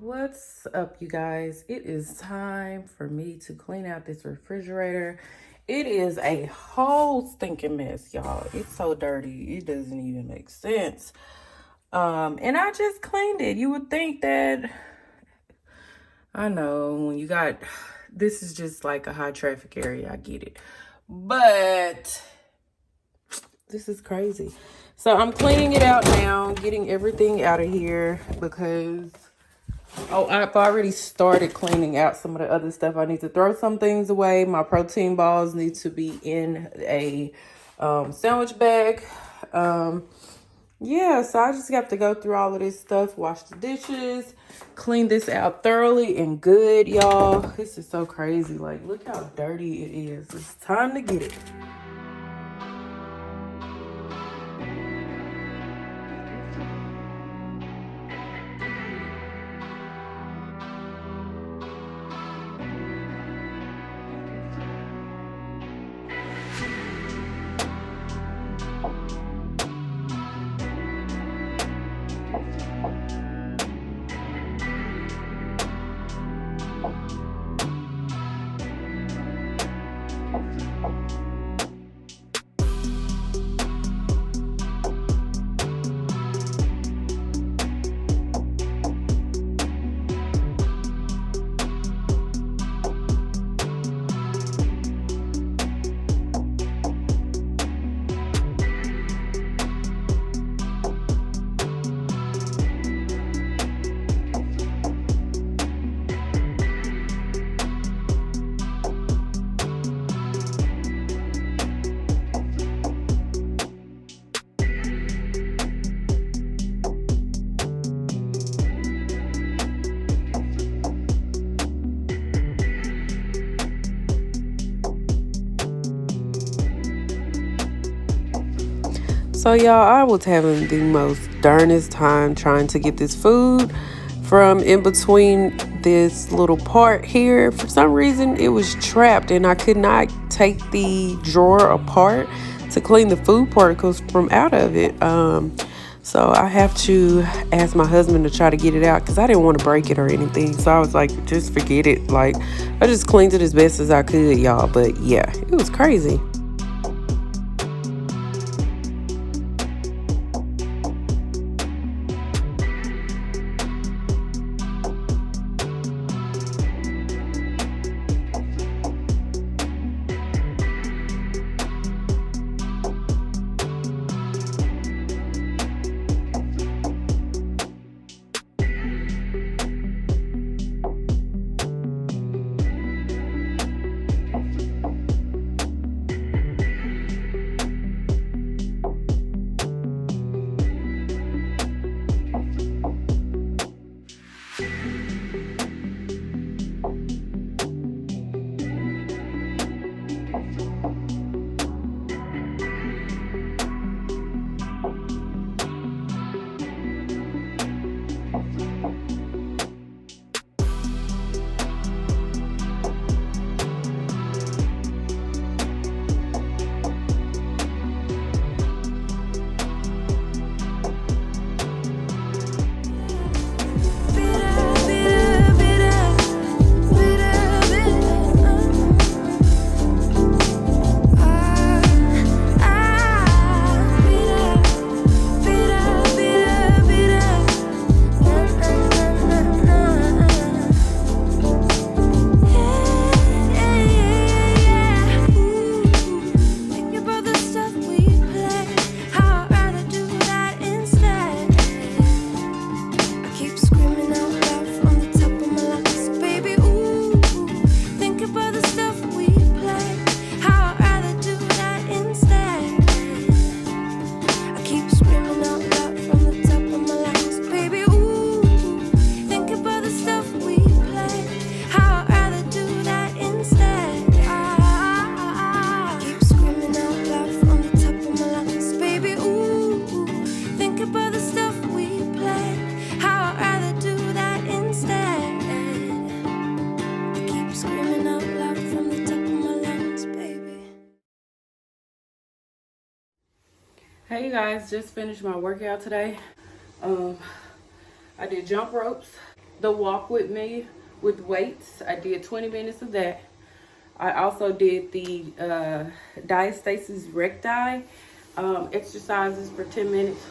What's up, you guys? It is time for me to clean out this refrigerator. It is a whole stinking mess, y'all. It's so dirty, it doesn't even make sense. And I just cleaned it. You would think that, I know, when you got, this is just like a high traffic area, I get it. But this is crazy. So I'm cleaning it out now, getting everything out of here because I've already started cleaning out some of the other stuff. I need to throw some things away. My protein balls need to be in a sandwich bag. Yeah, so I just have to go through all of this stuff, wash the dishes, clean this out thoroughly and good, y'all. This is so crazy. Like, look how dirty it is. It's time to get it. So y'all, I was having the most darnest time trying to get this food from in between this little part here. For some reason, it was trapped and I could not take the drawer apart to clean the food particles from out of it. So I have to ask my husband to try to get it out because I didn't want to break it or anything. So I was like, just forget it. Like, I just cleaned it as best as I could, y'all. But yeah, it was crazy. Hey you guys, just finished my workout today. I did jump ropes. the walk with me with weights. I did 20 minutes of that. I also did the diastasis recti exercises for 10 minutes.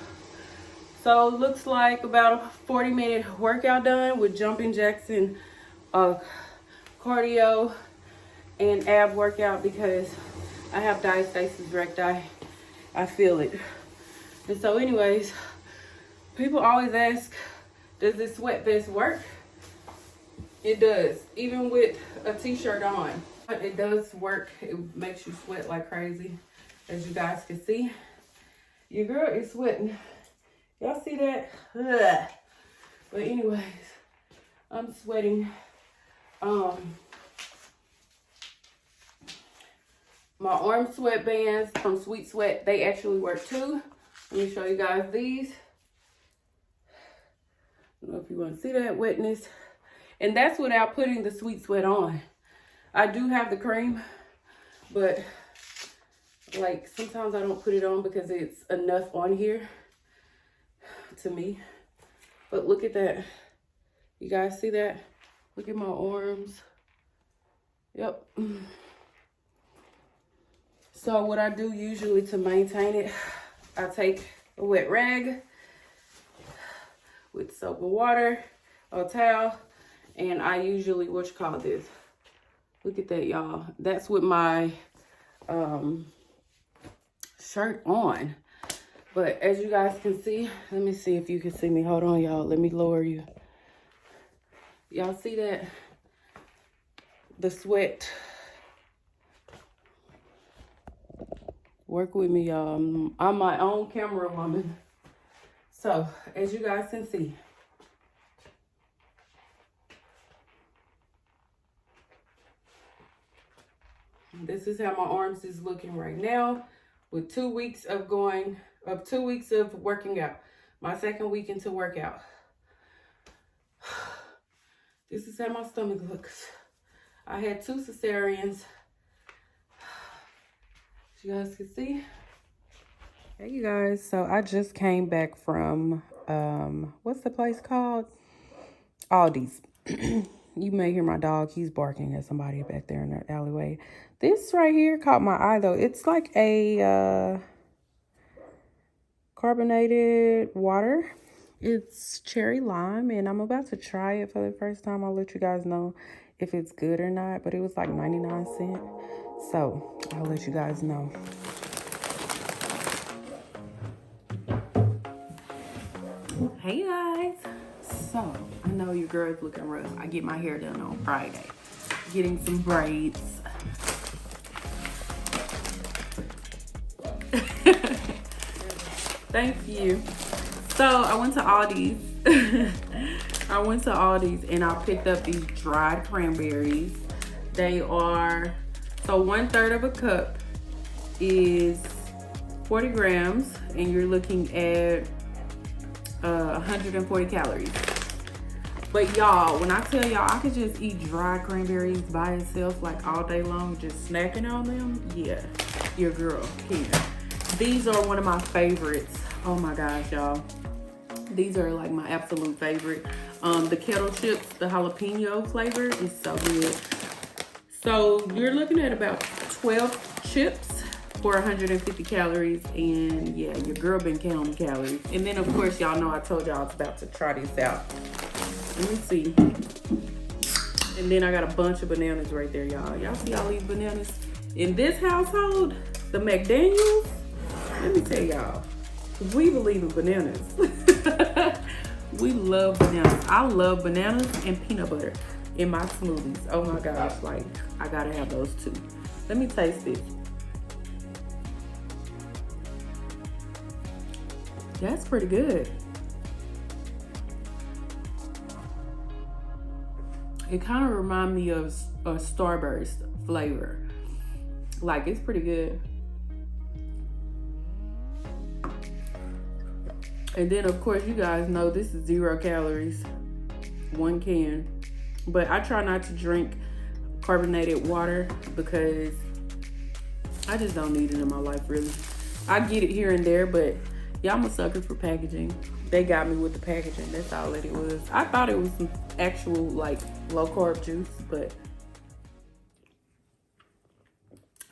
So looks like about a 40-minute workout done with jumping jacks and cardio and ab workout, because I have diastasis recti. I feel it. And so anyways, people always ask, does this sweat vest work? It does, even with a t-shirt on. But it does work. It makes you sweat like crazy, as you guys can see. Your girl is sweating. Y'all see that? Ugh. But anyways, I'm sweating. My arm sweatbands from Sweet Sweat, they actually work too. Let me show you guys these. I don't know if you want to see that wetness. And that's without putting the Sweet Sweat on. I do have the cream, but like sometimes I don't put it on because it's enough on here to me. But look at that. You guys see that? Look at my arms. Yep. So what I do usually to maintain it, I take a wet rag with soap and water or towel, and I usually, what you call this? Look at that, y'all. That's with my shirt on. But as you guys can see, let me see if you can see me. Hold on, y'all. Let me lower you. Y'all see that? The sweat. Work with me, y'all. I'm my own camera woman. So, as you guys can see, this is how my arms is looking right now, with 2 weeks of working out. My second week into workout. This is how my stomach looks. I had 2 cesareans. As you guys can see. Hey you guys, so I just came back from what's the place called? Aldi's. You may hear my dog, he's barking at somebody back there in the alleyway. This right here caught my eye though. It's like a carbonated water. It's cherry lime, and I'm about to try it for the first time. I'll let you guys know if it's good or not, but it was like 99 cents. So I'll let you guys know. Hey guys, so I know your girl's looking rough. I get my hair done on Friday, getting some braids. Thank you. So I went to Aldi's. I went to Aldi's and I picked up these dried cranberries. They are, so 1/3 of a cup is 40 grams, and you're looking at 140 calories. But y'all, when I tell y'all I could just eat dry cranberries by itself like all day long, just snacking on them, yeah, your girl can. These are one of my favorites. Oh my gosh, y'all. These are like my absolute favorite. The kettle chips, the jalapeno flavor is so good. So you're looking at about 12 chips for 150 calories, and yeah, your girl been counting calories. And then of course, y'all know I told y'all I was about to try this out. Let me see. And then I got a bunch of bananas right there, y'all. Y'all see all these bananas? In this household, the McDaniels, let me tell y'all, we believe in bananas. We love bananas. I love bananas and peanut butter in my smoothies. Oh my gosh, like I gotta have those too. Let me taste this. That's pretty good. It kind of reminds me of a Starburst flavor. Like, it's pretty good. And then of course, you guys know this is 0 calories, 1 can. But I try not to drink carbonated water because I just don't need it in my life, really. I get it here and there, but yeah, I'm a sucker for packaging. They got me with the packaging. That's all that it was. I thought it was some actual like low carb juice, but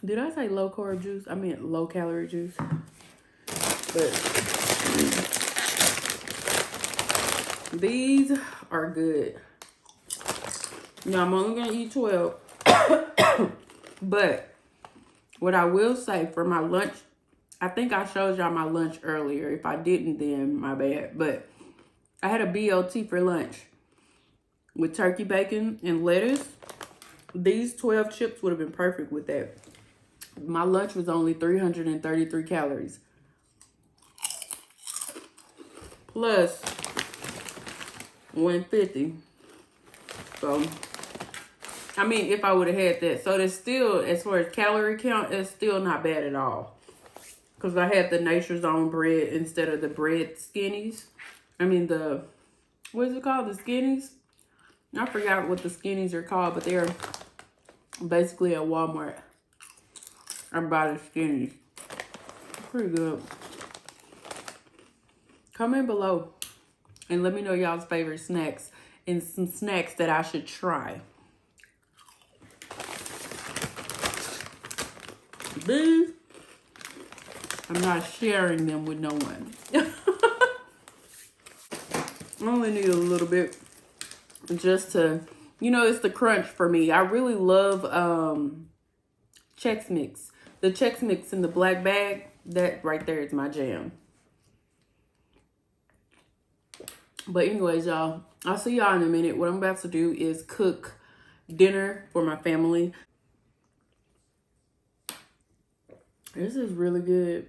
did I say low carb juice? I meant low calorie juice. But these are good. Now I'm only gonna eat 12. But what I will say for my lunch, I think I showed y'all my lunch earlier. If I didn't, then my bad. But I had a BLT for lunch with turkey bacon and lettuce. These 12 chips would have been perfect with that. My lunch was only 333 calories. Plus 150. So, I mean, if I would have had that. So, that's still, as far as calorie count, it's still not bad at all. Because I had the Nature's Own bread instead of the bread skinnies. I mean, the, what is it called? The skinnies? I forgot what the skinnies are called, but they're basically at Walmart. I bought the skinnies. Pretty good. Comment below and let me know y'all's favorite snacks and some snacks that I should try. These, I'm not sharing them with no one. I only need a little bit just to, you know, it's the crunch for me. I really love Chex Mix. The Chex Mix in the black bag, that right there is my jam. But anyways, y'all, I'll see y'all in a minute. What I'm about to do is cook dinner for my family. This is really good.